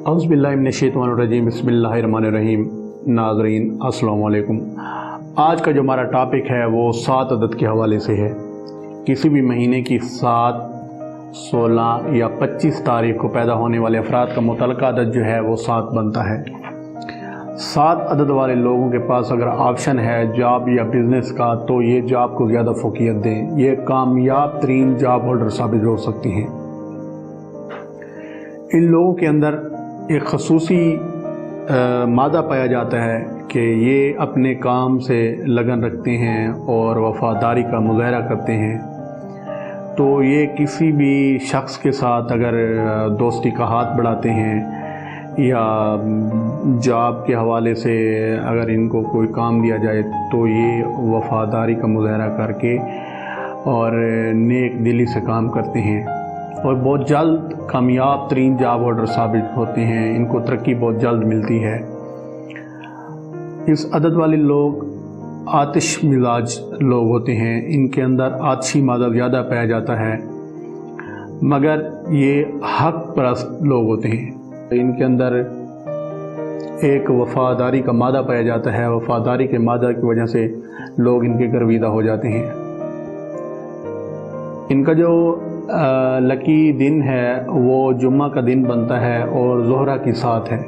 औज़ुबिल्लाहि मिनश्शैतानिर्रजीम बिस्मिल्लाहिर्रहमानिर्रहीम। नाज़रीन अस्सलाम वालेकुम। आज का जो हमारा टॉपिक है वो 7 अदद के हवाले से है। किसी भी महीने की 7, 16 या 25 तारीख को पैदा होने वाले अफराद का मुतल्लका अदद जो है वो 7 बनता है। 7 अदद वाले लोगों के पास अगर ऑप्शन है जॉब या बिज़नेस का तो ये जॉब को ज़्यादा फोकियत दें। ये कामयाब तरीन जॉब होल्डर साबित हो सकती हैं। इन लोगों के अंदर एक खसूसी मादा पाया जाता है कि ये अपने काम से लगन रखते हैं और वफ़ादारी का मुज़ाहरा करते हैं। तो ये किसी भी शख्स के साथ अगर दोस्ती का हाथ बढ़ाते हैं या जॉब के हवाले से अगर इनको कोई काम दिया जाए तो ये वफ़ादारी का मुज़ाहरा करके और नेक दिली से काम करते हैं और बहुत जल्द कामयाब तरीन जॉब होल्डर साबित होते हैं। इनको तरक्की बहुत जल्द मिलती है। इस अदद वाले लोग आतिश मिजाज लोग होते हैं। इनके अंदर आतिशी मादा ज़्यादा पाया जाता है, मगर ये हक परस्त लोग होते हैं। इनके अंदर एक वफ़ादारी का मादा पाया जाता है। वफ़ादारी के मादा की वजह से लोग इनके गर्विदा हो जाते हैं। इनका जो लकी दिन है वो जुम्मा का दिन बनता है और ज़ोहरा की साथ है।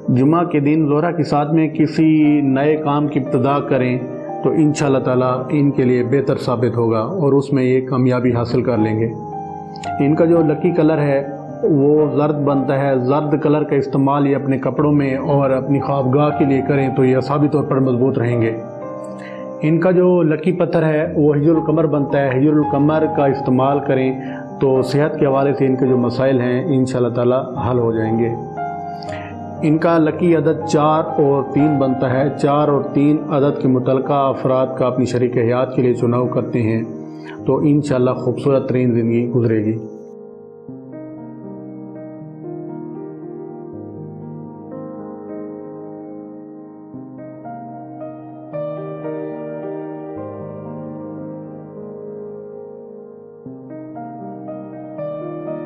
जुम्मा के दिन ज़ोहरा की साथ में किसी नए काम की इब्तिदा करें तो इंशाअल्लाह ताला इनके लिए बेहतर साबित होगा और उसमें ये कामयाबी हासिल कर लेंगे। इनका जो लकी कलर है वो ज़र्द बनता है। ज़र्द कलर का इस्तेमाल ये अपने कपड़ों में और अपनी ख्वाबगाह के लिए करें तो ये असाबी तौर पर मजबूत रहेंगे। इनका जो लकी पत्थर है वो हिजरुल कमर बनता है। हिजरुल कमर का इस्तेमाल करें तो सेहत के हवाले से इनके जो मसाइल हैं इंशाअल्लाह ताला हल हो जाएंगे। इनका लकी अदद 4 और 3 बनता है। 4 और 3 अदद के मुतल्लिका अफराद का अपनी शरीक हयात के लिए चुनाव करते हैं तो इंशाअल्लाह खूबसूरत तरीन ज़िंदगी गुजरेगी।